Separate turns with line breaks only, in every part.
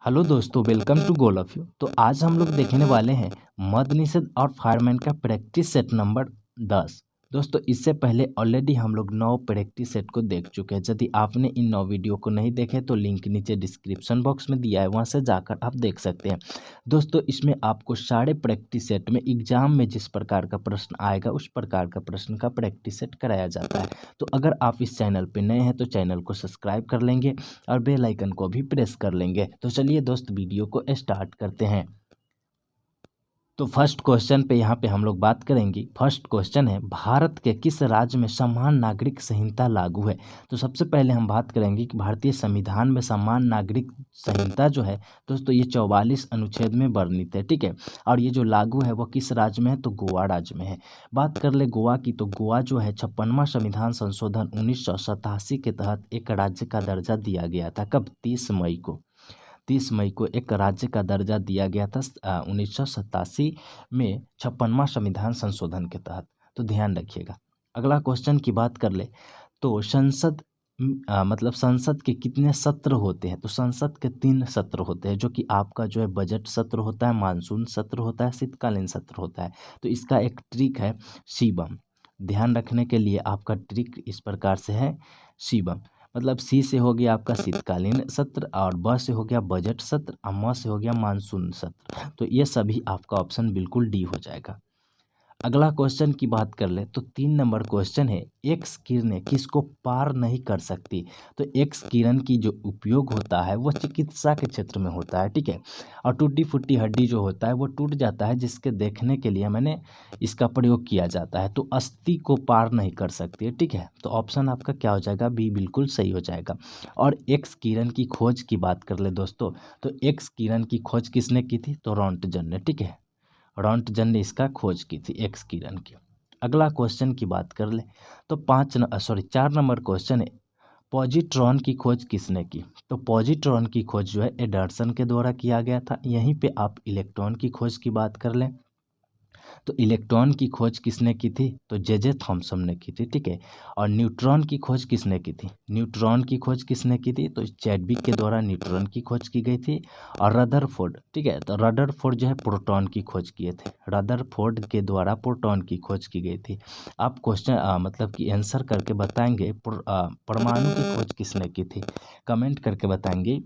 Hello दोस्तों, welcome to goal of you. तो आज हम लोग देखने वाले हैं मद निषेध और फायरमैन का प्रैक्टिस सेट नंबर 10। दोस्तों, इससे पहले ऑलरेडी हम लोग 9 प्रैक्टिस सेट को देख चुके हैं। यदि आपने इन 9 वीडियो को नहीं देखे तो लिंक नीचे डिस्क्रिप्शन बॉक्स में दिया है, वहां से जाकर आप देख सकते हैं। दोस्तों, इसमें आपको सारे प्रैक्टिस सेट में एग्जाम में जिस प्रकार का प्रश्न आएगा उस प्रकार का प्रश्न का प्रैक्टिस सेट कराया जाता है। तो अगर आप इस चैनल पर नए हैं तो चैनल को सब्सक्राइब कर लेंगे और बेल आइकन को भी प्रेस कर लेंगे। तो चलिए दोस्त, वीडियो को स्टार्ट करते हैं। तो फर्स्ट क्वेश्चन पे यहाँ पे हम लोग बात करेंगे। फर्स्ट क्वेश्चन है, भारत के किस राज्य में समान नागरिक संहिता लागू है? तो सबसे पहले हम बात करेंगे कि भारतीय संविधान में समान नागरिक संहिता जो है दोस्तों, ये 44 अनुच्छेद में वर्णित है, ठीक है। और ये जो लागू है वो किस राज्य में है? तो गोवा राज्य में है। बात कर ले गोवा की, तो गोवा जो है 56वां संविधान संशोधन 1987 के तहत एक राज्य का दर्जा दिया गया था। कब? 30 मई को एक राज्य का दर्जा दिया गया था 1987 में 56वां संविधान संशोधन के तहत। तो ध्यान रखिएगा। अगला क्वेश्चन की बात कर ले तो मतलब संसद के कितने सत्र होते हैं? तो संसद के 3 सत्र होते हैं, जो कि आपका जो है बजट सत्र होता है, मानसून सत्र होता है, शीतकालीन सत्र होता है। तो इसका एक ट्रिक है शिवम। ध्यान रखने के लिए आपका ट्रिक इस प्रकार से है शिवम। मतलब सी से हो गया आपका शीतकालीन सत्र, और ब से हो गया बजट सत्र, और म से हो गया मानसून सत्र। तो ये सभी आपका ऑप्शन बिल्कुल डी हो जाएगा। अगला क्वेश्चन की बात कर ले तो 3 नंबर क्वेश्चन है, एक्स किरणें किसको पार नहीं कर सकती? तो एक्स किरण की जो उपयोग होता है वो चिकित्सा के क्षेत्र में होता है, ठीक है। और टूटी फूटी हड्डी जो होता है वो टूट जाता है, जिसके देखने के लिए मैंने इसका प्रयोग किया जाता है। तो अस्थि को पार नहीं कर सकती है, ठीक है। तो ऑप्शन आपका क्या हो जाएगा? बी बिल्कुल सही हो जाएगा। और एक्स किरण की खोज की बात कर ले दोस्तों, तो एक्स किरण की खोज किसने की थी? तो रॉन्टजन ने, ठीक है। रॉन्टजन ने इसका खोज की थी एक्स किरण की। अगला क्वेश्चन की बात कर ले तो 4 नंबर क्वेश्चन है, पॉजिट्रॉन की खोज किसने की? तो पॉजिट्रॉन की खोज जो है एडर्सन के द्वारा किया गया था। यहीं पे आप इलेक्ट्रॉन की खोज की बात कर लें तो इलेक्ट्रॉन की खोज किसने की थी? तो जे थॉमसन ने की थी, ठीक है। और न्यूट्रॉन की खोज किसने की थी? न्यूट्रॉन की खोज किसने की थी? तो चैडविक के द्वारा न्यूट्रॉन की खोज की गई थी। और रदरफोर्ड, ठीक है, तो रदरफोर्ड जो है प्रोटॉन की खोज किए थे। रदरफोर्ड के द्वारा प्रोटॉन की खोज की गई थी। आप क्वेश्चन मतलब कि आंसर करके बताएंगे परमाणु की खोज किसने की थी? कमेंट करके बताएंगे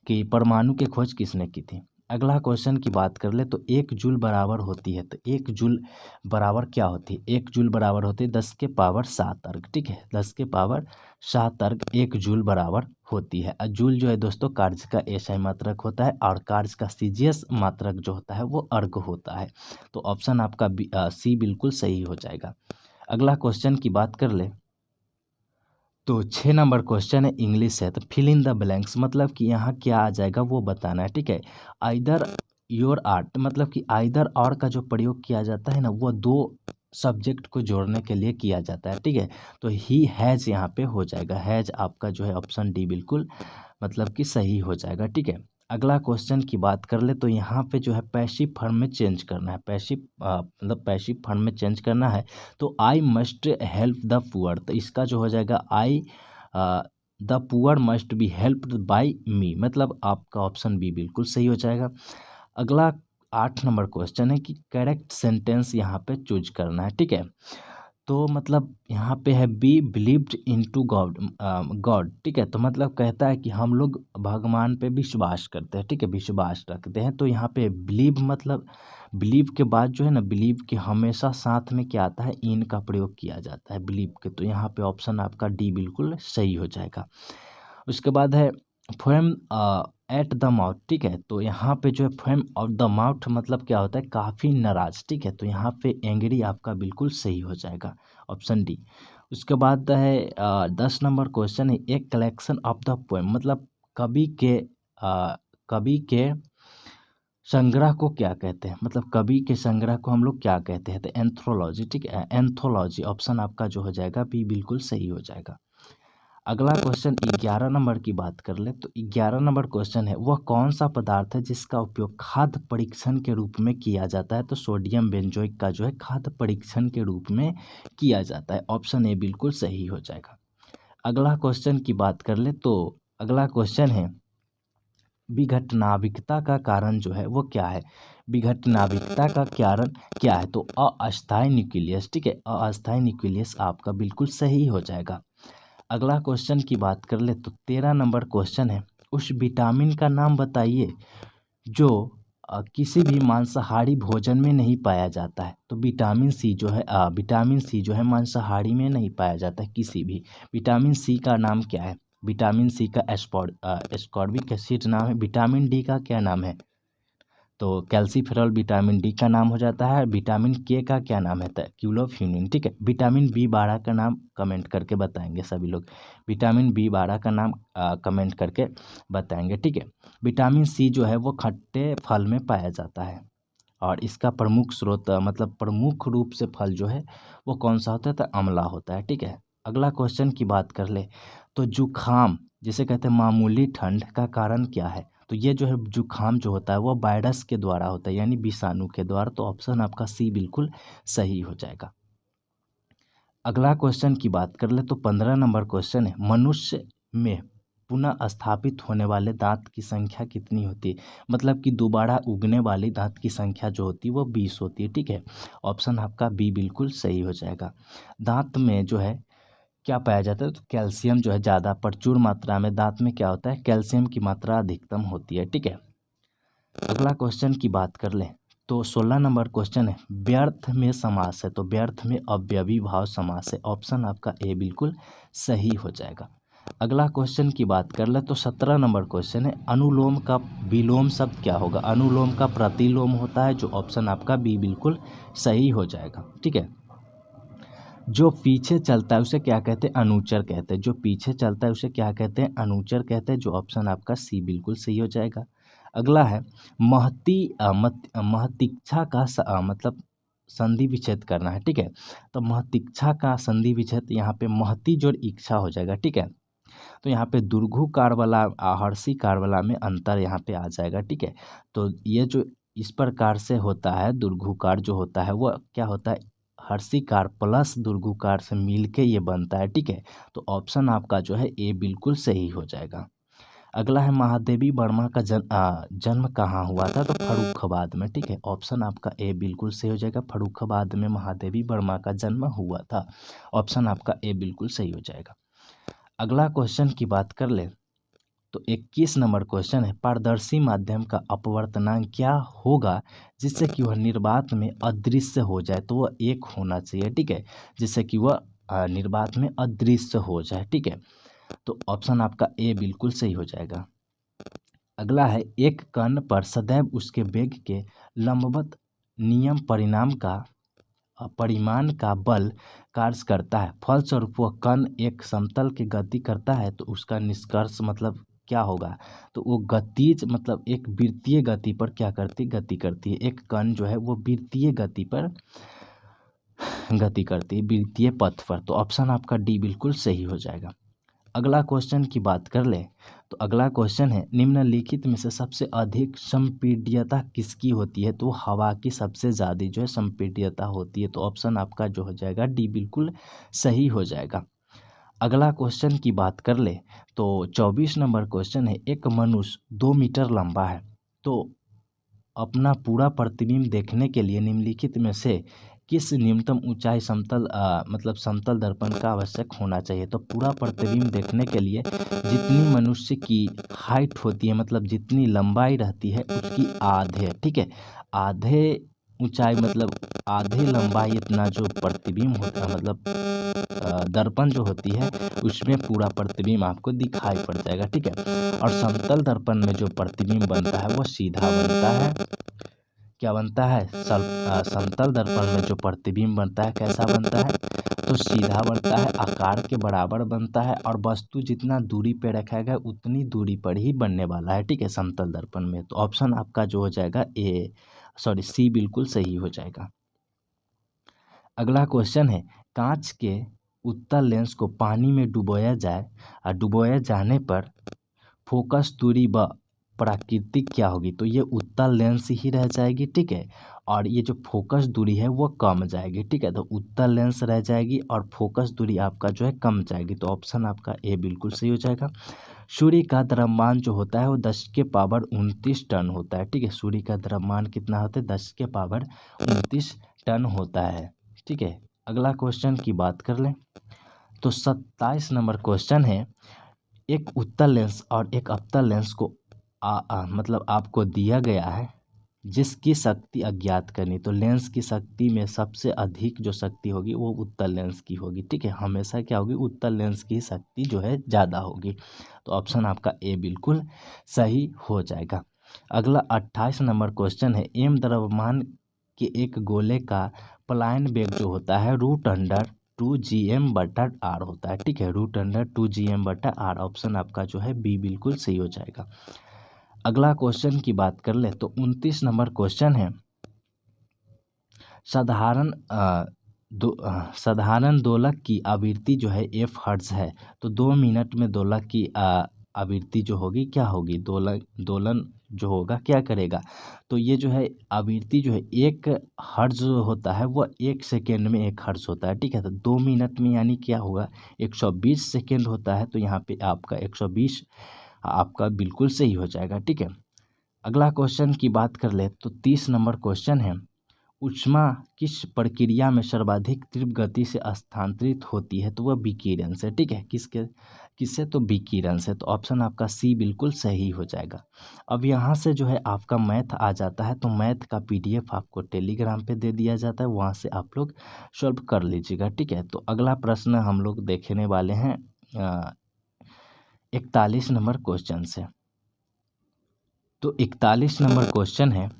कि परमाणु की खोज किसने की थी। अगला क्वेश्चन की बात कर ले तो 1 जूल बराबर होती है, तो 1 जूल बराबर क्या होती है? 1 जूल बराबर होती है 10 के पावर 7 अर्ग, ठीक है। 10 के पावर 7 अर्ग 1 जूल बराबर होती है। और जूल जो है दोस्तों कार्य का एसआई मात्रक होता है, और कार्य का सीजीएस मात्रक जो होता है वो अर्ग होता है। तो ऑप्शन आपका सी बिल्कुल सही हो जाएगा। अगला क्वेश्चन की बात कर ले तो 6 नंबर क्वेश्चन है, इंग्लिश है। तो फिल इन द ब्लैंक्स, मतलब कि यहाँ क्या आ जाएगा वो बताना है, ठीक है। आइदर योर आर्ट, मतलब कि आइदर और का जो प्रयोग किया जाता है ना, वो 2 सब्जेक्ट को जोड़ने के लिए किया जाता है, ठीक है। तो ही हैज़ यहाँ पे हो जाएगा। हैज़ आपका जो है ऑप्शन डी बिल्कुल मतलब कि सही हो जाएगा, ठीक है। अगला क्वेश्चन की बात कर ले तो यहाँ पे जो है पैसिव फॉर्म में चेंज करना है। मतलब पैसिव फॉर्म में चेंज करना है तो I must help the poor, तो इसका जो हो जाएगा I the poor must be helped by me, मतलब आपका ऑप्शन बी बिल्कुल सही हो जाएगा। अगला 8 नंबर क्वेश्चन है कि करेक्ट सेंटेंस यहाँ पे चूज करना है, ठीक है। तो मतलब यहाँ पे है B believed into God, God, ठीक है। तो मतलब कहता है कि हम लोग भगवान पे विश्वास करते हैं, ठीक है, विश्वास रखते हैं। तो यहाँ पे बिलीव, मतलब बिलीव के बाद जो है ना, बिलीव के हमेशा साथ में क्या आता है? इन का प्रयोग किया जाता है बिलीव के। तो यहाँ पे ऑप्शन आपका डी बिल्कुल सही हो जाएगा। उसके बाद है फोएम एट द माउथ, ठीक है। तो यहाँ पे जो है फोएम ऑफ द माउथ मतलब क्या होता है? काफ़ी नाराज, ठीक है। तो यहाँ पे एंग्री आपका बिल्कुल सही हो जाएगा, ऑप्शन डी। उसके बाद है 10 नंबर क्वेश्चन है, एक कलेक्शन ऑफ द पोएम, मतलब कवि के कवि के संग्रह को क्या कहते हैं? मतलब कवि के संग्रह को हम लोग क्या कहते हैं? तो एंथोलॉजी, ठीक है, एंथोलॉजी ऑप्शन आपका जो हो जाएगा बी बिल्कुल सही हो जाएगा। अगला क्वेश्चन 11 नंबर की बात कर ले तो 11 नंबर क्वेश्चन है, वह कौन सा पदार्थ है जिसका उपयोग खाद्य परीक्षण के रूप में किया जाता है? तो सोडियम बेंजोइक का जो है खाद्य परीक्षण के रूप में किया जाता है। ऑप्शन ए बिल्कुल सही हो जाएगा। अगला क्वेश्चन की बात कर ले तो अगला क्वेश्चन है विघटनाभिकता का कारण जो है वो क्या है, विघटनाभिकता का कारण क्या है, तो अस्थायी न्यूक्लियस। ठीक है, अस्थायी न्यूक्लियस आपका बिल्कुल सही हो जाएगा। अगला क्वेश्चन की बात कर ले तो 13 नंबर क्वेश्चन है, उस विटामिन का नाम बताइए जो किसी भी मांसाहारी भोजन में नहीं पाया जाता है। तो विटामिन सी जो है मांसाहारी में नहीं पाया जाता है किसी भी। विटामिन सी का नाम क्या है, विटामिन सी का एस्कॉर्बिक एसिड नाम है। विटामिन डी का क्या नाम है, तो कैल्सीफेरॉल विटामिन डी का नाम हो जाता है। विटामिन के का क्या नाम है, क्यूलोफ्यूनिन। ठीक है, विटामिन बी 12 का नाम कमेंट करके बताएंगे सभी लोग, विटामिन बी 12 का नाम कमेंट करके बताएंगे। ठीक है, विटामिन सी जो है वो खट्टे फल में पाया जाता है और इसका प्रमुख स्रोत मतलब प्रमुख रूप से फल जो है वो कौन सा होता है, तो अम्ला होता है। ठीक है, अगला क्वेश्चन की बात कर ले तो जुखाम जिसे कहते हैं मामूली ठंड का कारण क्या है, तो ये जो है जुखाम जो होता है वो वायरस के द्वारा होता है, यानी विषाणु के द्वारा। तो ऑप्शन आपका सी बिल्कुल सही हो जाएगा। अगला क्वेश्चन की बात कर ले तो 15 नंबर क्वेश्चन है, मनुष्य में पुनः स्थापित होने वाले दांत की संख्या कितनी होती है, मतलब कि दोबारा उगने वाली दांत की संख्या जो होती है वो 20 होती है। ठीक है, ऑप्शन आपका बी बिल्कुल सही हो जाएगा। दांत में जो है क्या पाया जाता है, तो कैल्शियम जो है ज़्यादा प्रचुर मात्रा में, दांत में क्या होता है, कैल्शियम की मात्रा अधिकतम होती है। ठीक है, अगला क्वेश्चन की बात कर लें तो 16 नंबर क्वेश्चन है, व्यर्थ में समास है, तो व्यर्थ में अव्ययी भाव समास है। ऑप्शन आपका ए बिल्कुल सही हो जाएगा। अगला क्वेश्चन की बात कर ले तो 17 नंबर क्वेश्चन है, अनुलोम का विलोम शब्द क्या होगा, अनुलोम का प्रतिलोम होता है, जो ऑप्शन आपका बी बिल्कुल सही हो जाएगा। ठीक है, जो पीछे चलता है उसे क्या कहते हैं, अनुचर कहते हैं, जो पीछे चलता है उसे क्या कहते हैं, अनुचर कहते हैं, जो ऑप्शन आपका सी बिल्कुल सही हो जाएगा। अगला है महतीक्षा का मतलब संधि विच्छेद करना है। ठीक है, तो महतीक्षा का संधि विच्छेद यहाँ पे महती जोड़ इच्छा हो जाएगा। ठीक है, तो यहाँ पे दुर्घुकार वाला हर्षी कार वाला में अंतर यहाँ पे आ जाएगा। ठीक है, तो ये जो इस प्रकार से होता है, दुर्घुकार जो होता है वो क्या होता है, हर्षिकार प्लस दुर्घुकार से मिलके ये बनता है। ठीक है, तो ऑप्शन आपका जो है ए बिल्कुल सही हो जाएगा। अगला है महादेवी वर्मा का जन्म कहाँ हुआ था, तो फर्रुखाबाद में। ठीक है, ऑप्शन आपका ए बिल्कुल सही हो जाएगा, फर्रुखाबाद में महादेवी वर्मा का जन्म हुआ था। ऑप्शन आपका ए बिल्कुल सही हो जाएगा। अगला क्वेश्चन की बात कर ले तो 21 नंबर क्वेश्चन है, पारदर्शी माध्यम का अपवर्तनांक क्या होगा जिससे कि वह निर्वात में अदृश्य हो जाए, तो वह एक होना चाहिए। ठीक है, जिससे कि वह निर्वात में अदृश्य हो जाए। ठीक है, तो ऑप्शन आपका ए बिल्कुल सही हो जाएगा। अगला है, एक कण पर सदैव उसके वेग के लंबवत नियम परिमाण का बल कार्य करता है, फलस्वरूप वह कण एक समतल की गति करता है, तो उसका निष्कर्ष मतलब क्या होगा, तो वो गतिज मतलब एक वृत्तीय गति पर क्या करती, गति करती है। एक कण जो है वो वृत्तीय गति पर गति करती है, वृत्तीय पथ पर। तो ऑप्शन आपका डी बिल्कुल सही हो जाएगा। अगला क्वेश्चन की बात कर ले तो अगला क्वेश्चन है, निम्नलिखित में से सबसे अधिक संपीड्यता किसकी होती है, तो हवा की सबसे ज़्यादा जो है संपीड्यता होती है। तो ऑप्शन आपका जो हो जाएगा डी बिल्कुल सही हो जाएगा। अगला क्वेश्चन की बात कर ले तो 24 नंबर क्वेश्चन है, एक मनुष्य 2 मीटर लंबा है, तो अपना पूरा प्रतिबिंब देखने के लिए निम्नलिखित में से किस न्यूनतम ऊंचाई मतलब समतल दर्पण का आवश्यक होना चाहिए। तो पूरा प्रतिबिंब देखने के लिए जितनी मनुष्य की हाइट होती है, मतलब जितनी लंबाई रहती है उसकी आधे, ठीक है, आधे ऊंचाई मतलब आधे लंबाई इतना जो प्रतिबिंब होता है, मतलब दर्पण जो होती है उसमें पूरा प्रतिबिंब आपको दिखाई पड़ जाएगा। ठीक है, और समतल दर्पण में जो प्रतिबिंब बनता है वो सीधा बनता है, क्या बनता है, समतल दर्पण में जो प्रतिबिंब बनता है कैसा बनता है, तो सीधा बनता है, आकार के बराबर बनता है, और वस्तु जितना दूरी पे रखा गया उतनी दूरी पर ही बनने वाला है। ठीक है, समतल दर्पण में। तो ऑप्शन आपका जो हो जाएगा सी बिल्कुल सही हो जाएगा। अगला क्वेश्चन है, कांच के उत्तल लेंस को पानी में डुबोया जाए और डुबोए जाने पर फोकस दूरी व प्राकृतिक क्या होगी, तो ये उत्तल लेंस ही रह जाएगी। ठीक है, और ये जो फोकस दूरी है वो कम जाएगी। ठीक है, तो उत्तल लेंस रह जाएगी और फोकस दूरी आपका जो है कम जाएगी। तो ऑप्शन आपका ए बिल्कुल सही हो जाएगा। सूर्य का द्रव्यमान जो होता है वो 10⁻29 टन होता है। ठीक है, सूर्य का द्रव्यमान कितना होता है? 10⁻29 टन होता है। ठीक है, अगला क्वेश्चन की बात कर लें तो 27 नंबर क्वेश्चन है, एक उत्तल लेंस और एक अवतल लेंस को मतलब आपको दिया गया है जिसकी शक्ति अज्ञात करनी। तो लेंस की शक्ति में सबसे अधिक जो शक्ति होगी वो उत्तल लेंस की होगी। ठीक है, हमेशा क्या होगी? उत्तल लेंस की शक्ति जो है ज़्यादा होगी। तो ऑप्शन आपका ए बिल्कुल सही हो जाएगा। अगला 28 नंबर क्वेश्चन है, एम द्रव्यमान के एक गोले का पलायन वेग जो होता है √2gm/r होता है। ठीक है, √2gm/r। ऑप्शन आपका जो है बी बिल्कुल सही हो जाएगा। अगला क्वेश्चन की बात कर ले तो 29 नंबर क्वेश्चन है, साधारण दोलक की आवृत्ति जो है f हर्ट्ज है। तो 2 मिनट में दोलक की आवृत्ति जो होगी क्या होगी? दोलन जो होगा क्या करेगा? तो ये जो है आवृत्ति जो है 1 हर्ट्ज होता है वो 1 सेकेंड में 1 हर्ट्ज होता है। ठीक है, तो 2 मिनट में यानी क्या होगा? 120 सेकेंड होता है। तो यहाँ पे आपका 120 आपका बिल्कुल सही हो जाएगा। ठीक है, अगला क्वेश्चन की बात कर ले तो 30 नंबर क्वेश्चन है, ऊष्मा किस प्रक्रिया में सर्वाधिक तीव्र गति से स्थानांतरित होती है? तो वह विकिरण से। ठीक है, किससे? तो विकिरण से। तो ऑप्शन आपका सी बिल्कुल सही हो जाएगा। अब यहाँ से जो है आपका मैथ आ जाता है, तो मैथ का PDF आपको टेलीग्राम पे दे दिया जाता है, वहाँ से आप लोग सॉल्व कर लीजिएगा। ठीक है, तो अगला प्रश्न हम लोग देखने वाले हैं 41 नंबर क्वेश्चन से। तो 41 नंबर क्वेश्चन है,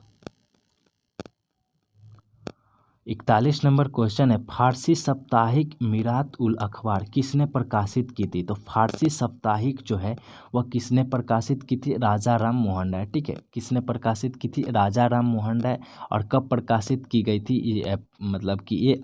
41 नंबर क्वेश्चन है, फारसी साप्ताहिक मीरात उल अखबार किसने प्रकाशित की थी? तो फारसी साप्ताहिक जो है वह किसने प्रकाशित की थी? राजा राम मोहन राय। ठीक है, किसने प्रकाशित की थी? राजा राम मोहन राय। और कब प्रकाशित की गई थी? मतलब कि ये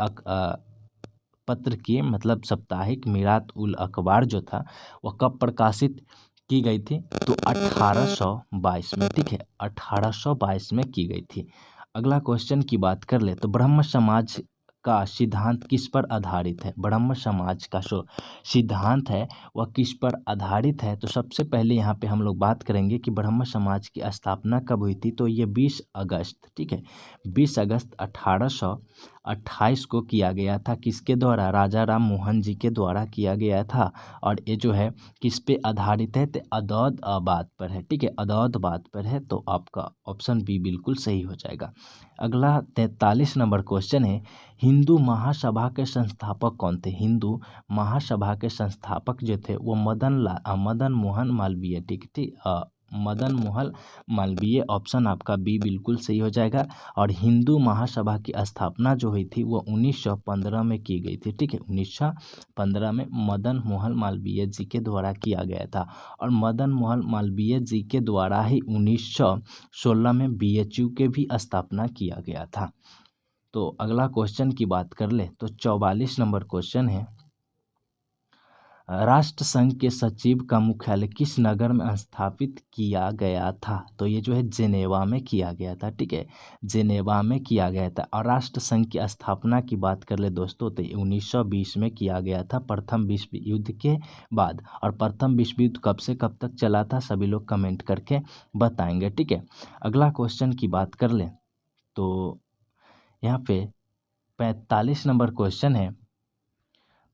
पत्र की मतलब साप्ताहिक मीरात उल अखबार जो था वह कब प्रकाशित की गई थी? तो 1822 में। ठीक है, 1822 में की गई थी। अगला क्वेश्चन की बात कर ले तो ब्रह्म समाज का सिद्धांत किस पर आधारित है? ब्रह्म समाज का जो सिद्धांत है वह किस पर आधारित है? तो सबसे पहले यहाँ पे हम लोग बात करेंगे कि ब्रह्म समाज की स्थापना कब हुई थी। तो ये 20 अगस्त, ठीक है, 20 अगस्त 1828 को किया गया था। किसके द्वारा? राजा राम मोहन जी के द्वारा किया गया था। और ये जो है किस पे आधारित है? तो अद्वैत बात पर है। ठीक है, अद्वैत बात पर है। तो आपका ऑप्शन बी बिल्कुल सही हो जाएगा। अगला 43 नंबर क्वेश्चन है, हिंदू महासभा के संस्थापक कौन थे? हिंदू महासभा के संस्थापक जो थे वो मदन मोहन मालवीय। ठीक, मदन मोहन मालवीय। ऑप्शन आपका बी बिल्कुल सही हो जाएगा। और हिंदू महासभा की स्थापना जो हुई थी वो 1915 में की गई थी। ठीक है, 1915 में मदन मोहन मालवीय जी के द्वारा किया गया था। और मदन मोहन मालवीय जी के द्वारा ही 1916 में BHU के भी स्थापना किया गया था। तो अगला क्वेश्चन की बात कर ले तो 44 नंबर क्वेश्चन है, राष्ट्र संघ के सचिव का मुख्यालय किस नगर में स्थापित किया गया था? तो ये जो है जेनेवा में किया गया था। ठीक है, जेनेवा में किया गया था। और राष्ट्र संघ की स्थापना की बात कर ले दोस्तों तो 1920 में किया गया था, प्रथम विश्व युद्ध के बाद। और प्रथम विश्व युद्ध कब से कब तक चला था? सभी लोग कमेंट करके बताएंगे। ठीक है, अगला क्वेश्चन की बात कर ले तो यहाँ पे 45 नंबर क्वेश्चन है,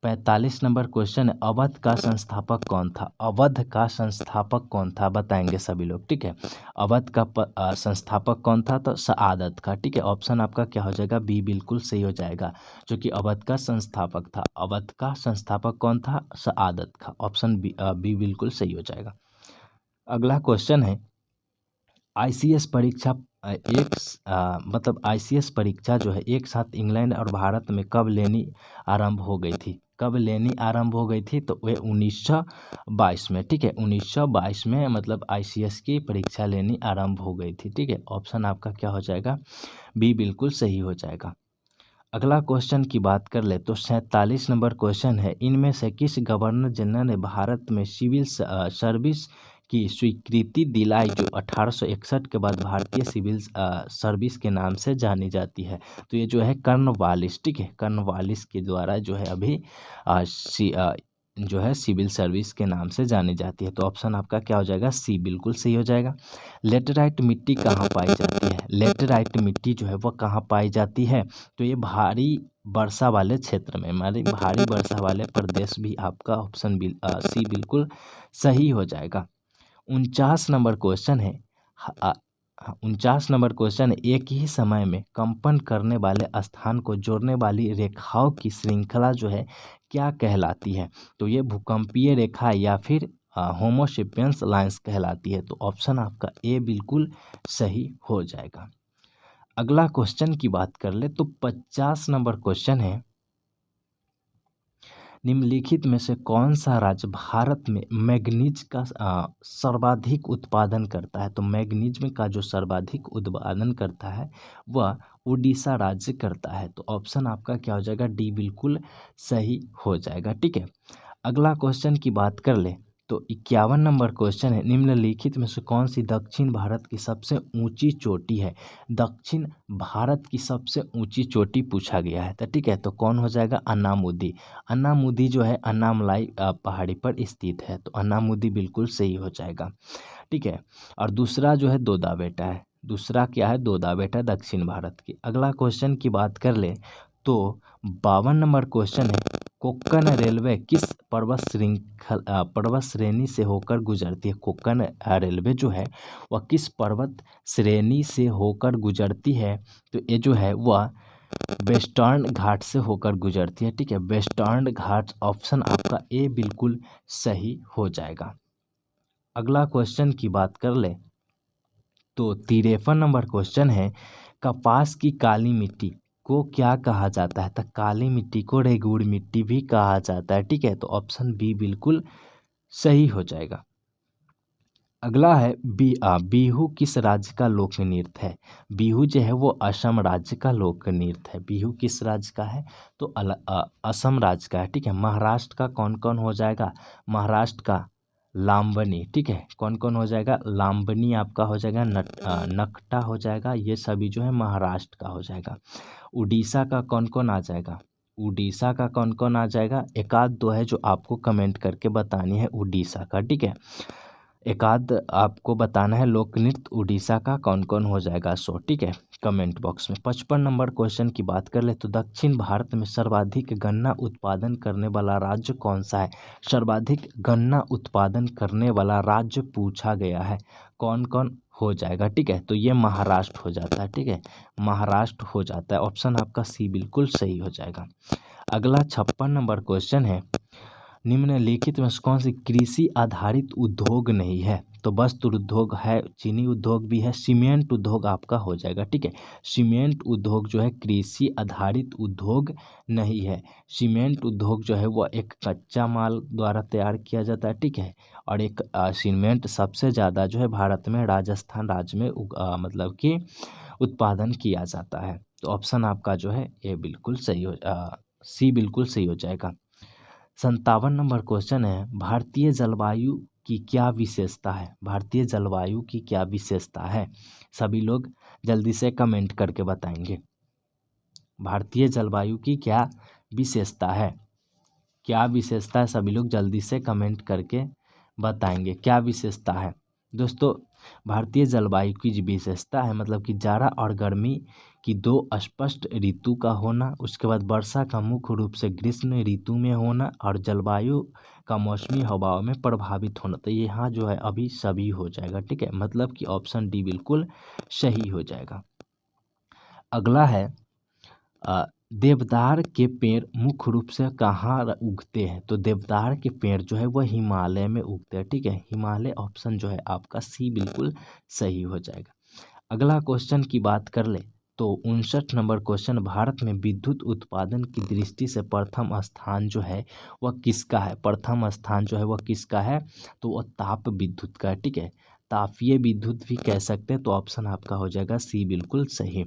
45 नंबर क्वेश्चन है, अवध का संस्थापक कौन था? अवध का संस्थापक कौन था बताएंगे सभी लोग। ठीक है, अवध का संस्थापक कौन था? तो सआदत का। ठीक है, ऑप्शन आपका क्या हो जाएगा? बी बिल्कुल सही हो जाएगा, जो कि अवध का संस्थापक था। अवध का संस्थापक कौन था? सआदत का। ऑप्शन बी बिल्कुल सही हो जाएगा। अगला क्वेश्चन है, ICS परीक्षा मतलब ICS परीक्षा जो है एक साथ इंग्लैंड और भारत में कब लेनी आरंभ हो गई थी? कब लेनी आरंभ हो गई थी? तो वह 1922 में। ठीक है, 1922 में मतलब ICS की परीक्षा लेनी आरंभ हो गई थी। ठीक है, ऑप्शन आपका क्या हो जाएगा? बी बिल्कुल सही हो जाएगा। अगला क्वेश्चन की बात कर ले तो 47 नंबर क्वेश्चन है, इनमें से किस गवर्नर जनरल ने भारत में सिविल सर्विस की स्वीकृति दिलाई जो 1861 के बाद भारतीय सिविल सर्विस के नाम से जानी जाती है? तो ये जो है कर्नवालिस। ठीक है, कर्नवालिस के द्वारा जो है अभी जो है सिविल सर्विस के नाम से जानी जाती है। तो ऑप्शन आपका क्या हो जाएगा, सी बिल्कुल सही हो जाएगा। लेटेराइट मिट्टी कहाँ पाई जाती है? लेटेराइट मिट्टी जो है वह कहाँ पाई जाती है? तो ये भारी वर्षा वाले क्षेत्र में, हमारे भारी वर्षा वाले प्रदेश भी आपका ऑप्शन सी बिल्कुल सही हो जाएगा। 49 नंबर क्वेश्चन है। 49 नंबर क्वेश्चन है, एक ही समय में कंपन करने वाले स्थान को जोड़ने वाली रेखाओं की श्रृंखला जो है क्या कहलाती है? तो ये भूकंपीय रेखा या फिर होमोसेपियंस लाइंस कहलाती है। तो ऑप्शन आपका ए बिल्कुल सही हो जाएगा। अगला क्वेश्चन की बात कर ले तो 50 नंबर क्वेश्चन है, निम्नलिखित में से कौन सा राज्य भारत में मैग्नीज का सर्वाधिक उत्पादन करता है? तो मैग्नीज में का जो सर्वाधिक उत्पादन करता है वह उड़ीसा राज्य करता है। तो ऑप्शन आपका क्या हो जाएगा, डी बिल्कुल सही हो जाएगा। ठीक है, अगला क्वेश्चन की बात कर ले तो 51 नंबर क्वेश्चन है, निम्नलिखित में से कौन सी दक्षिण भारत की सबसे ऊंची चोटी है? दक्षिण भारत की सबसे ऊंची चोटी पूछा गया है। तो ठीक है, तो कौन हो जाएगा, अन्नामुदी। अन्नामुदी जो है अन्नामलाई पहाड़ी पर स्थित है। तो अन्नामुदी बिल्कुल सही हो जाएगा। ठीक है, और दूसरा जो है दोदा बेटा है। दूसरा क्या है, दोदा बेटा दक्षिण भारत की। अगला क्वेश्चन की बात कर ले तो 52 नंबर क्वेश्चन है, कोंकण रेलवे किस पर्वत श्रेणी से होकर गुजरती है? कोंकण रेलवे जो है वह किस पर्वत श्रेणी से होकर गुजरती है? तो ये जो है वह वेस्टर्न घाट से होकर गुजरती है। ठीक है, वेस्टर्न घाट, ऑप्शन आपका ए बिल्कुल सही हो जाएगा। अगला क्वेश्चन की बात कर ले तो 53 नंबर क्वेश्चन है, कपास की काली मिट्टी को क्या कहा जाता है? तो काली मिट्टी को रेगुड़ मिट्टी भी कहा जाता है। ठीक है, तो ऑप्शन बी बिल्कुल सही हो जाएगा। अगला है बिहू किस राज्य का लोक नृत्य है? बिहू जो है वो असम राज्य का लोक नृत्य है। बिहू किस राज्य का है? तो असम राज्य का है। ठीक है, महाराष्ट्र का कौन कौन हो जाएगा? महाराष्ट्र का लाम्बनी। ठीक है, कौन कौन हो जाएगा? लाम्बनी आपका हो जाएगा, नकटा हो जाएगा, ये सभी जो है महाराष्ट्र का हो जाएगा। उड़ीसा का कौन कौन आ जाएगा? उड़ीसा का कौन कौन आ जाएगा? एक आध दो है जो आपको कमेंट करके बतानी है उड़ीसा का। ठीक है, एक आध आपको बताना है लोक नृत्य उड़ीसा का कौन कौन हो जाएगा। सो ठीक है, कमेंट बॉक्स में। 55 नंबर क्वेश्चन की बात कर ले तो दक्षिण भारत में सर्वाधिक गन्ना उत्पादन करने वाला राज्य कौन सा है? सर्वाधिक गन्ना उत्पादन करने वाला राज्य पूछा गया है, कौन कौन हो जाएगा? ठीक है, तो ये महाराष्ट्र हो जाता है। ठीक है, महाराष्ट्र हो जाता है। ऑप्शन आपका सी बिल्कुल सही हो जाएगा। अगला 56 नंबर क्वेश्चन है, निम्नलिखित में से कौन सी कृषि आधारित उद्योग नहीं है? तो वस्त्र उद्योग है, चीनी उद्योग भी है, सीमेंट उद्योग आपका हो जाएगा। ठीक है, सीमेंट उद्योग जो है कृषि आधारित उद्योग नहीं है। सीमेंट उद्योग जो है वह एक कच्चा माल द्वारा तैयार किया जाता है। ठीक है, और एक सीमेंट सबसे ज़्यादा जो है भारत में राजस्थान राज्य में मतलब कि उत्पादन किया जाता है। तो ऑप्शन आपका जो है ये बिल्कुल सही हो सी बिल्कुल सही हो जाएगा। 57 नंबर क्वेश्चन है, भारतीय जलवायु की क्या विशेषता है? भारतीय जलवायु की क्या विशेषता है? सभी लोग जल्दी से कमेंट करके बताएंगे। भारतीय जलवायु की क्या विशेषता है? क्या विशेषता है? सभी लोग जल्दी से कमेंट करके बताएंगे क्या विशेषता है। दोस्तों, भारतीय जलवायु की जो विशेषता है मतलब कि जाड़ा और गर्मी की दो स्पष्ट ऋतु का होना, उसके बाद वर्षा का मुख्य रूप से ग्रीष्म ऋतु में होना और जलवायु का मौसमी हवाओं में प्रभावित होना। तो यहाँ जो है अभी सभी हो जाएगा। ठीक है, मतलब कि ऑप्शन डी बिल्कुल सही हो जाएगा। अगला है देवदार के पेड़ मुख्य रूप से कहाँ उगते हैं? तो देवदार के पेड़ जो है वह हिमालय में उगते हैं। ठीक है, हिमालय ऑप्शन जो है आपका सी बिल्कुल सही हो जाएगा। अगला क्वेश्चन की बात कर ले तो 59 नंबर क्वेश्चन, भारत में विद्युत उत्पादन की दृष्टि से प्रथम स्थान जो है वह किसका है? प्रथम स्थान जो है वह किसका है? तो वह ताप विद्युत का है। ठीक है, तापीय विद्युत भी कह सकते हैं। तो ऑप्शन आपका हो जाएगा सी बिल्कुल सही।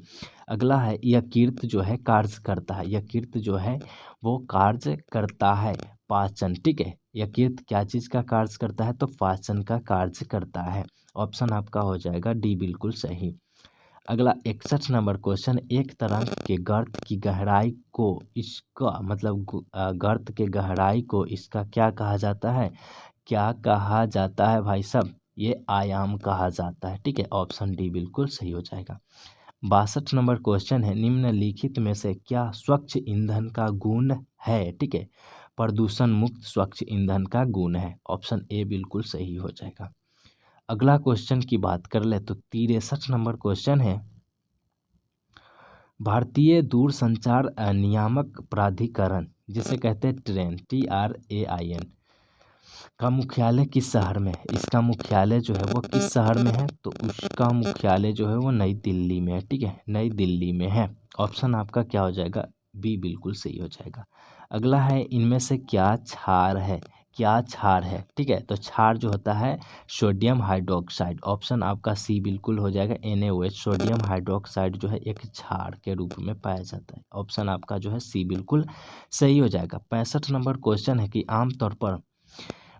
अगला है यकृत जो है कार्य करता है, यकृत जो है वो कार्य करता है पाचन। ठीक है, यकृत क्या चीज़ का कार्य करता है? तो पाचन का कार्य करता है। ऑप्शन आपका हो जाएगा डी बिल्कुल सही। अगला 61 नंबर क्वेश्चन, एक तरंग के गर्त की गहराई को इसका मतलब गर्त के गहराई को इसका क्या कहा जाता है? क्या कहा जाता है भाई साहब? ये आयाम कहा जाता है। ठीक है, ऑप्शन डी बिल्कुल सही हो जाएगा। 62 नंबर क्वेश्चन है, निम्नलिखित में से क्या स्वच्छ ईंधन का गुण है? ठीक है, प्रदूषण मुक्त स्वच्छ ईंधन का गुण है। ऑप्शन ए बिल्कुल सही हो जाएगा। अगला क्वेश्चन की बात कर ले तो 63 नंबर क्वेश्चन है, भारतीय दूरसंचार नियामक प्राधिकरण जिसे कहते हैं ट्रेन, TRAIN का मुख्यालय किस शहर में है? इसका मुख्यालय जो है वो किस शहर में है? तो उसका मुख्यालय जो है वो नई दिल्ली में है। ठीक है, नई दिल्ली में है। ऑप्शन आपका क्या हो जाएगा? बी बिल्कुल सही हो जाएगा। अगला है, इनमें से क्या क्षार है? क्या क्षार है? ठीक है, तो क्षार जो होता है सोडियम हाइड्रोक्साइड। ऑप्शन आपका सी बिल्कुल हो जाएगा, NaOH सोडियम हाइड्रोक्साइड जो है एक क्षार के रूप में पाया जाता है। ऑप्शन आपका जो है सी बिल्कुल सही हो जाएगा। 65 नंबर क्वेश्चन है कि आमतौर पर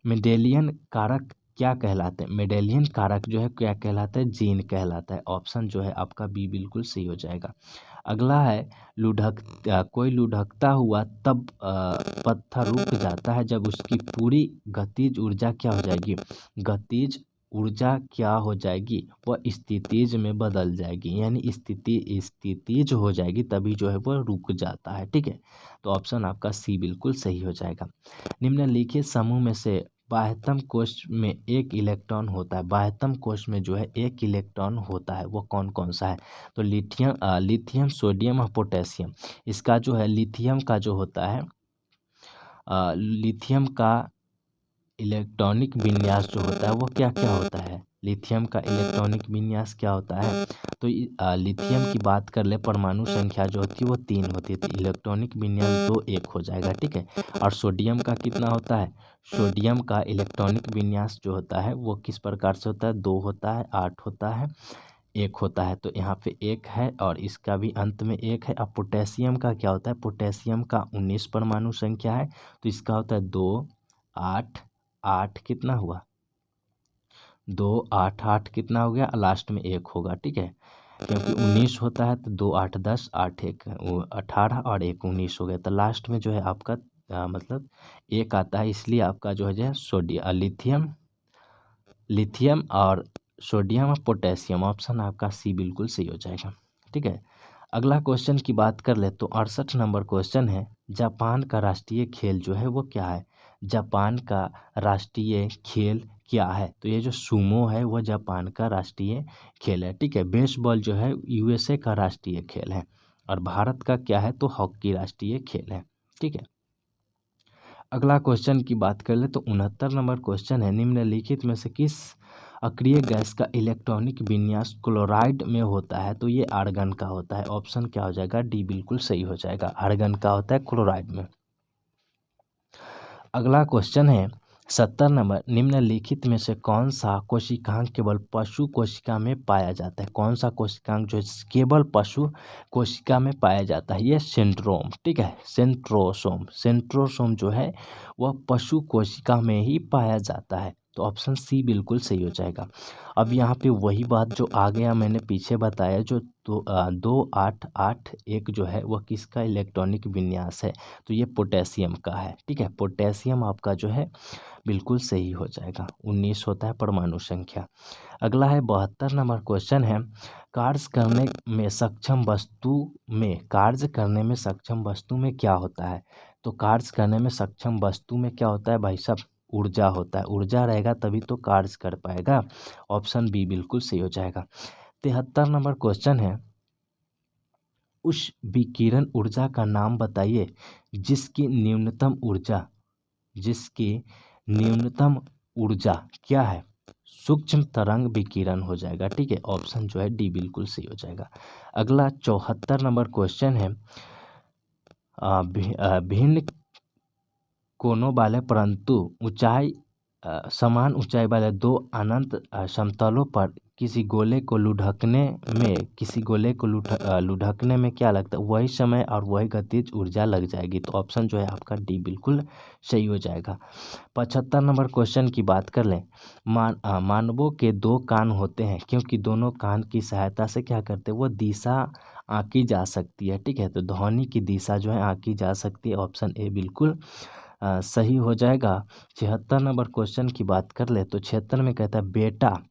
मेंडेलियन कारक क्या कहलाते हैं? मेंडेलियन कारक जो है क्या कहलाता है? जीन कहलाता है। ऑप्शन जो है आपका बी बिल्कुल सही हो जाएगा। अगला है, कोई लुढ़कता हुआ तब पत्थर रुक जाता है जब उसकी पूरी गतिज ऊर्जा क्या हो जाएगी? गतिज ऊर्जा क्या हो जाएगी? वह स्थितिज में बदल जाएगी, यानी स्थितिज हो जाएगी, तभी जो है वह रुक जाता है। ठीक है, तो ऑप्शन आपका सी बिल्कुल सही हो जाएगा। निम्नलिखित समूह में से बाह्यतम कोश में एक इलेक्ट्रॉन होता है, बाह्यतम कोश में जो है एक इलेक्ट्रॉन होता है, वो कौन कौन सा है? तो लिथियम सोडियम और पोटेशियम। इसका जो है लिथियम का जो होता है लिथियम का इलेक्ट्रॉनिक विन्यास जो होता है वो क्या क्या होता है? लिथियम का इलेक्ट्रॉनिक विन्यास क्या होता है? तो लिथियम की बात कर ले, परमाणु संख्या जो होती है वो 3 होती है, तो इलेक्ट्रॉनिक विन्यास 2 1 हो जाएगा। ठीक है, और सोडियम का कितना होता है? सोडियम का इलेक्ट्रॉनिक विन्यास जो होता है वो किस प्रकार से होता है? 2 होता है, 8 होता है, 1 होता है। तो यहाँ पे 1 है और इसका भी अंत में 1 है। अब पोटेशियम का क्या होता है? पोटेशियम का 19 परमाणु संख्या है, तो इसका होता है 2 8 8 कितना हुआ? 2 8 8 कितना हो गया? लास्ट में 1 होगा। ठीक है, क्योंकि 19 होता है तो 2 8 10 8 1 वो 18 और 1 19 हो गया, तो लास्ट में जो है आपका मतलब 1 आता है, इसलिए आपका जो है लिथियम लिथियम और सोडियम और पोटेशियम। ऑप्शन आपका सी बिल्कुल सही हो जाएगा। ठीक है, अगला क्वेश्चन की बात कर ले तो 68 नंबर क्वेश्चन है, जापान का राष्ट्रीय खेल जो है वो क्या है? जापान का राष्ट्रीय खेल क्या है? तो ये जो सूमो है वो जापान का राष्ट्रीय खेल है। ठीक है, बेसबॉल जो है USA का राष्ट्रीय खेल है, और भारत का क्या है? तो हॉकी राष्ट्रीय खेल है। ठीक है, अगला क्वेश्चन की बात कर ले तो 69 नंबर क्वेश्चन है, निम्नलिखित में से किस अक्रिय गैस का इलेक्ट्रॉनिक विन्यास क्लोराइड में होता है? तो ये आर्गन का होता है। ऑप्शन क्या हो जाएगा? डी बिल्कुल सही हो जाएगा, आर्गन का होता है क्लोराइड में। अगला क्वेश्चन है 70 नंबर, निम्नलिखित में से कौन सा कोशिकांग केवल पशु कोशिका में पाया जाता है? कौन सा कोशिकांग जो केवल पशु कोशिका में पाया जाता है? ये सेंट्रोम। ठीक है, सेंट्रोसोम जो है वह पशु कोशिका में ही पाया जाता है, तो ऑप्शन सी बिल्कुल सही हो जाएगा। अब यहाँ पे वही बात जो आ गया मैंने पीछे बताया, जो 2 8 8 1 जो है वह किसका इलेक्ट्रॉनिक विन्यास है? तो ये पोटेशियम का है। ठीक है, पोटेशियम आपका जो है बिल्कुल सही हो जाएगा, 19 होता है परमाणु संख्या। अगला है 72 नंबर क्वेश्चन है, कार्य करने में सक्षम वस्तु में क्या होता है? तो कार्य करने में सक्षम वस्तु में क्या होता है भाई साहब? ऊर्जा होता है, ऊर्जा रहेगा तभी तो कार्य कर पाएगा। ऑप्शन बी बिल्कुल सही हो जाएगा। 73 नंबर क्वेश्चन है, उस विकिरण ऊर्जा का नाम बताइए जिसकी न्यूनतम ऊर्जा क्या है? सूक्ष्म तरंग विकिरण हो जाएगा। ठीक है, ऑप्शन जो है डी बिल्कुल सही हो जाएगा। अगला 74 नंबर क्वेश्चन है, भिन्न कोनों वाले परंतु समान ऊंचाई वाले दो अनंत समतलों पर किसी गोले को लुढ़कने में क्या लगता है, वही समय और वही गतिज ऊर्जा लग जाएगी। तो ऑप्शन जो है आपका डी बिल्कुल सही हो जाएगा। 75 नंबर क्वेश्चन की बात कर लें। मानवों के दो कान होते हैं क्योंकि दोनों कान की सहायता से क्या करते हैं, वो दिशा आंकी जा सकती है। ठीक है, तो ध्वनि की दिशा जो है आंकी जा सकती है। ऑप्शन ए बिल्कुल सही हो जाएगा। 76 नंबर क्वेश्चन की बात कर ले तो 76 में कहता है, बेटा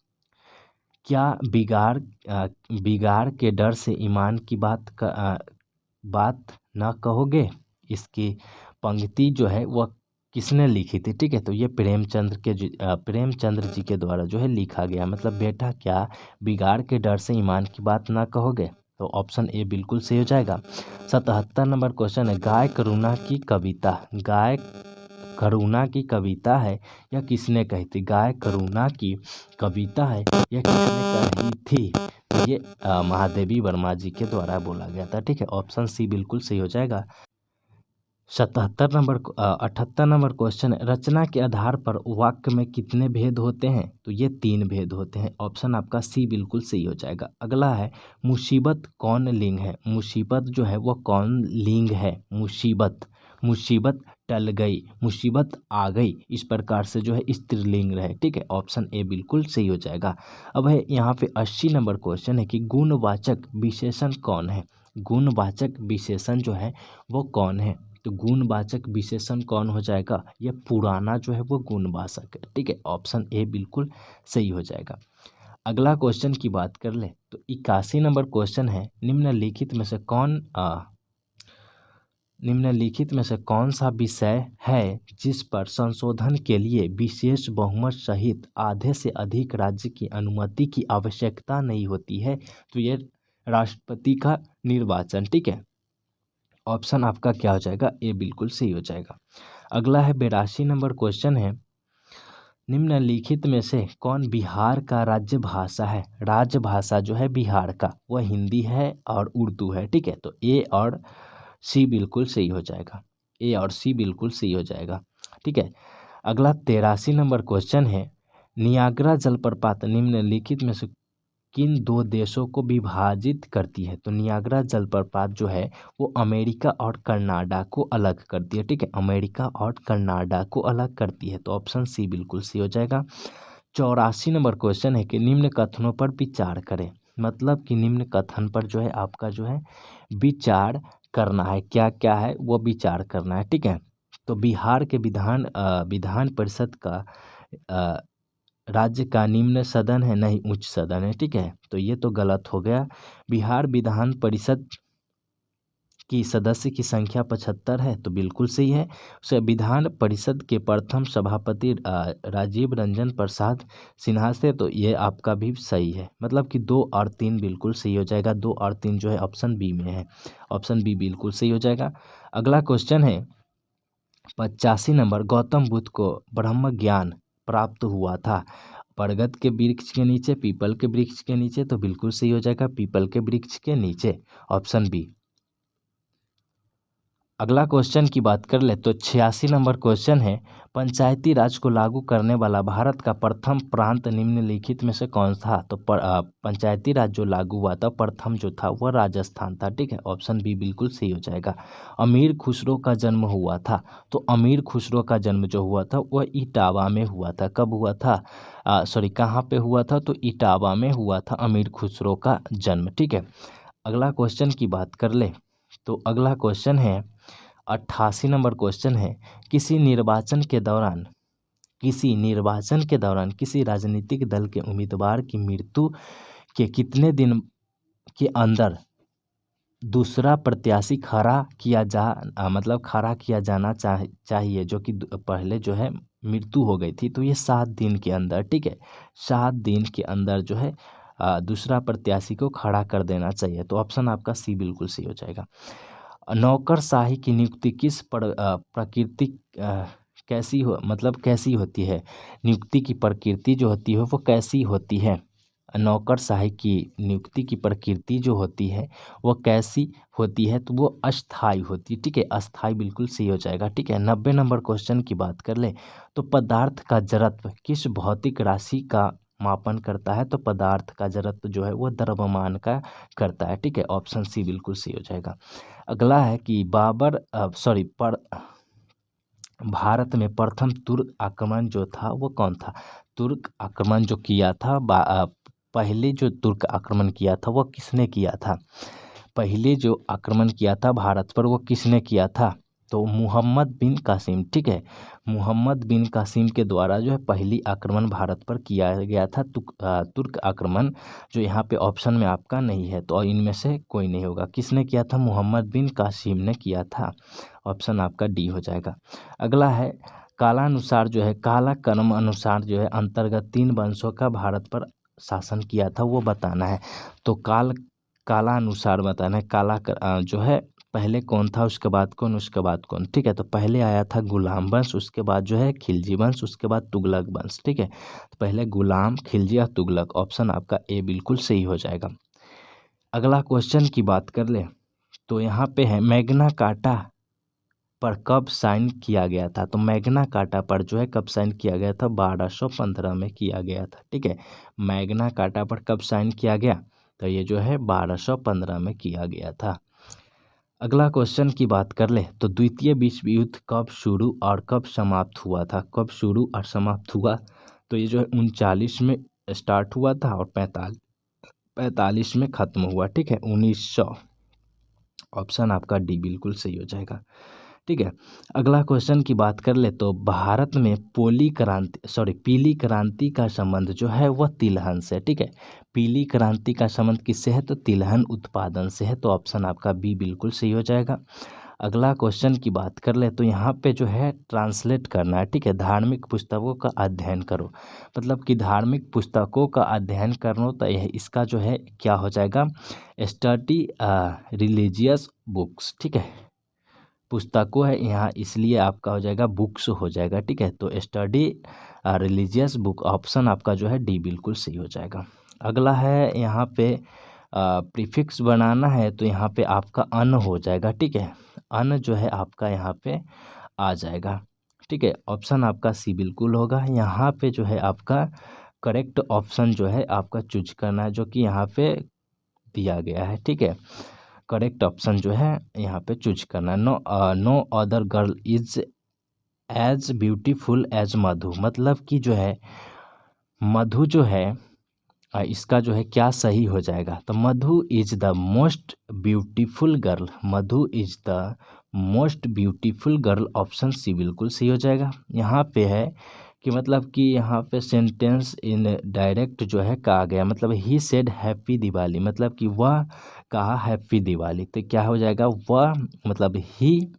क्या बिगाड़ के डर से ईमान की बात न कहोगे। इसकी पंक्ति जो है वह किसने लिखी थी। ठीक है, तो ये प्रेमचंद्र जी के द्वारा जो है लिखा गया। मतलब बेटा क्या बिगाड़ के डर से ईमान की बात ना कहोगे। तो ऑप्शन ए बिल्कुल सही हो जाएगा। 77 नंबर क्वेश्चन है, गाय करुणा की कविता है या किसने कही थी। गाय करुणा की कविता है या किसने कही थी। तो ये महादेवी वर्मा जी के द्वारा बोला गया था। ठीक है, ऑप्शन सी बिल्कुल सही हो जाएगा। 78 नंबर क्वेश्चन है, रचना के आधार पर वाक्य में कितने भेद होते हैं। तो ये 3 भेद होते हैं। ऑप्शन आपका सी बिल्कुल सही हो जाएगा। अगला है, मुसीबत कौन लिंग है। मुसीबत जो है वो कौन लिंग है। मुसीबत टल गई, मुसीबत आ गई, इस प्रकार से जो है स्त्रीलिंग रहे। ठीक है, ऑप्शन ए बिल्कुल सही हो जाएगा। अब है यहाँ पे 80 नंबर क्वेश्चन है कि गुणवाचक विशेषण कौन है। गुणवाचक विशेषण जो है वो कौन है। तो गुणवाचक विशेषण कौन हो जाएगा, ये पुराना जो है वो गुणवाचक है। ठीक है, ऑप्शन ए बिल्कुल सही हो जाएगा। अगला क्वेश्चन की बात कर ले तो 81 नंबर क्वेश्चन है, निम्नलिखित में से कौन सा विषय है जिस पर संशोधन के लिए विशेष बहुमत सहित आधे से अधिक राज्य की अनुमति की आवश्यकता नहीं होती है। तो ये राष्ट्रपति का निर्वाचन। ठीक है, ऑप्शन आपका क्या हो जाएगा, ए बिल्कुल सही हो जाएगा। अगला है 82 नंबर क्वेश्चन है, निम्नलिखित में से कौन बिहार का राज्य भाषा है। राजभाषा जो है बिहार का वह हिंदी है और उर्दू है। ठीक है, तो ए और सी बिल्कुल सही हो जाएगा। ए और सी बिल्कुल सही हो जाएगा। ठीक है, अगला 83 नंबर क्वेश्चन है, नियाग्रा जलप्रपात निम्नलिखित में से किन 2 देशों को विभाजित करती है। तो नियाग्रा जलप्रपात जो है वो अमेरिका और कनाडा को अलग करती है। ठीक है, अमेरिका और कनाडा को अलग करती है। तो ऑप्शन सी बिल्कुल सही हो जाएगा। 84 नंबर क्वेश्चन है कि निम्न कथनों पर विचार करें। मतलब कि निम्न कथन पर जो है आपका जो है विचार करना है। क्या क्या है वो विचार करना है। ठीक है, तो बिहार के विधान परिषद का राज्य का निम्न सदन है, नहीं उच्च सदन है। ठीक है, तो ये तो गलत हो गया। बिहार विधान परिषद की सदस्य की संख्या 75 है, तो बिल्कुल सही है। उसे विधान परिषद के प्रथम सभापति राजीव रंजन प्रसाद सिन्हा से, तो ये आपका भी सही है। मतलब कि 2 और 3 बिल्कुल सही हो जाएगा। 2 और 3 जो है ऑप्शन बी में है। ऑप्शन बी बिल्कुल सही हो जाएगा। अगला क्वेश्चन है 85 नंबर, गौतम बुद्ध को ब्रह्म ज्ञान प्राप्त हुआ था बरगद के वृक्ष के नीचे, पीपल के वृक्ष के नीचे। तो बिल्कुल सही हो जाएगा, पीपल के वृक्ष के नीचे, ऑप्शन बी। अगला क्वेश्चन की बात कर ले तो 86 नंबर क्वेश्चन है, पंचायती राज को लागू करने वाला भारत का प्रथम प्रांत निम्नलिखित में से कौन था। तो पंचायती राज जो लागू हुआ था प्रथम जो था वह राजस्थान था। ठीक है, ऑप्शन बी बिल्कुल सही हो जाएगा। अमीर खुसरो का जन्म हुआ था। तो अमीर खुसरो का जन्म जो हुआ था वह इटावा में हुआ था। कब हुआ था, कहाँ पे हुआ था। तो इटावा में हुआ था अमीर खुसरो का जन्म। ठीक है, अगला क्वेश्चन की बात कर ले तो अगला क्वेश्चन है 88 नंबर क्वेश्चन है, किसी निर्वाचन के दौरान किसी राजनीतिक दल के उम्मीदवार की मृत्यु के कितने दिन के अंदर दूसरा प्रत्याशी खड़ा किया जाना चाहिए, जो कि पहले जो है मृत्यु हो गई थी। तो ये 7 दिन के अंदर। ठीक है, 7 दिन के अंदर जो है दूसरा प्रत्याशी को खड़ा कर देना चाहिए। तो ऑप्शन आपका सी बिल्कुल सही हो जाएगा। नौकरशाही की नियुक्ति किस प्रकृति कैसी होती है। नियुक्ति की प्रकृति जो होती है वो कैसी होती है। नौकरशाही की नियुक्ति की प्रकृति जो होती है वो कैसी होती है। तो वो अस्थाई होती है। ठीक है, अस्थाई बिल्कुल सही हो जाएगा। ठीक है, 90 नंबर क्वेश्चन की बात कर ले तो पदार्थ का जड़त्व किस भौतिक राशि का मापन करता है तो पदार्थ का जड़त्व जो है वो द्रव्यमान का करता है। ठीक है, ऑप्शन सी बिल्कुल सही हो जाएगा। अगला है कि भारत में प्रथम तुर्क आक्रमण जो था वो कौन था। तुर्क आक्रमण जो किया था पहले जो तुर्क आक्रमण किया था वो किसने किया था। पहले जो आक्रमण किया था भारत पर वो किसने किया था, तो मोहम्मद बिन कासिम। ठीक है, मोहम्मद बिन कासिम के द्वारा जो है पहली आक्रमण भारत पर किया गया था तुर्क आक्रमण, जो यहाँ पे ऑप्शन में आपका नहीं है, तो इनमें से कोई नहीं होगा। किसने किया था, मोहम्मद बिन कासिम ने किया था। ऑप्शन आपका डी हो जाएगा। अगला है कालानुसार जो है काला कर्म अनुसार जो है अंतर्गत 3 वंशों का भारत पर शासन किया था वो बताना है। तो काला अनुसार बताना है। जो है पहले कौन था, उसके बाद कौन, उसके बाद कौन। ठीक है, तो पहले आया था गुलाम वंश, उसके बाद जो है खिलजी वंश, उसके बाद तुगलक वंश। ठीक है, तो पहले गुलाम, खिलजी और तुगलक। ऑप्शन आपका ए बिल्कुल सही हो जाएगा। अगला क्वेश्चन की बात कर ले तो यहाँ पे है मैग्ना कार्टा पर कब साइन किया गया था। तो मैग्ना कार्टा पर जो है कब साइन किया गया था, 1215 में किया गया था। ठीक है, मैग्ना कार्टा पर कब साइन किया गया, तो ये जो है 1215 में किया गया था। अगला क्वेश्चन की बात कर ले तो द्वितीय विश्व युद्ध कब शुरू और कब समाप्त हुआ था। कब शुरू और समाप्त हुआ, तो ये जो है 39 में स्टार्ट हुआ था और 45 में ख़त्म हुआ। ठीक है, 1900। ऑप्शन आपका डी बिल्कुल सही हो जाएगा। ठीक है, अगला क्वेश्चन की बात कर ले तो भारत में पीली क्रांति का संबंध जो है वह तिलहन से। ठीक है, पीली क्रांति का संबंध किससे है, तो तिलहन उत्पादन से है। तो ऑप्शन आपका बी बिल्कुल सही हो जाएगा। अगला क्वेश्चन की बात कर ले तो यहाँ पे जो है ट्रांसलेट करना है। ठीक है, धार्मिक पुस्तकों का अध्ययन करो, मतलब कि धार्मिक पुस्तकों का अध्ययन करना, तो यह इसका जो है क्या हो जाएगा, स्टडी रिलीजियस बुक्स। ठीक है, पुस्तकों है यहाँ, इसलिए आपका हो जाएगा बुक्स हो जाएगा। ठीक है, तो स्टडी रिलीजियस बुक। ऑप्शन आपका जो है डी बिल्कुल सही हो जाएगा। अगला है यहाँ पे प्रीफिक्स बनाना है, तो यहाँ पे आपका अन हो जाएगा। ठीक है, अन जो है आपका यहाँ पे आ जाएगा। ठीक है, ऑप्शन आपका सी बिल्कुल होगा। यहाँ पे जो है आपका करेक्ट ऑप्शन जो है आपका चूज करना है, जो कि यहाँ पे दिया गया है। ठीक है, करेक्ट ऑप्शन जो है यहाँ पे चूज करना है। No other girl is as beautiful as Madhu, मतलब कि जो है मधु जो है इसका जो है क्या सही हो जाएगा, तो Madhu is the most beautiful girl. Madhu is the most beautiful girl. Option C बिल्कुल सही हो जाएगा। यहाँ पे है कि मतलब कि यहाँ पे सेंटेंस इन डायरेक्ट जो है कहा गया, मतलब ही सेड हैप्पी दिवाली, मतलब कि वह कहा हैप्पी दिवाली, तो क्या हो जाएगा, वह मतलब he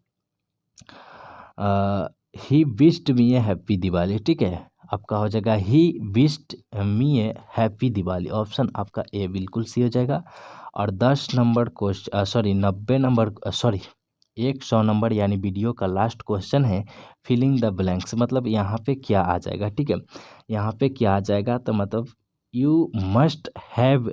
wished me A happy Diwali. ठीक है, आपका हो जाएगा he wished me A happy Diwali. Option आपका ए बिल्कुल सही हो जाएगा। और 10 नंबर क्वेश्चन 90 नंबर 100 नंबर यानी वीडियो का लास्ट क्वेश्चन है फिलिंग द ब्लैंक्स, मतलब यहाँ पे क्या आ जाएगा। ठीक है, यहाँ पे क्या आ जाएगा, तो मतलब यू मस्ट हैव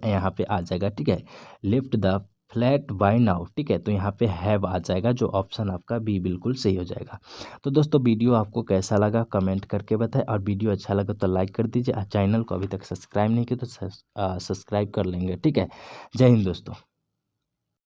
यहाँ पे आ जाएगा। ठीक है, lift the flat by now. ठीक है, तो यहाँ पे हैव आ जाएगा, जो ऑप्शन आपका बी बिल्कुल सही हो जाएगा। तो दोस्तों वीडियो आपको कैसा लगा कमेंट करके बताएं, और वीडियो अच्छा लगा तो लाइक कर दीजिए, चैनल को अभी तक सब्सक्राइब नहीं किया तो सब्सक्राइब कर लेंगे। ठीक है, जय हिंद दोस्तों।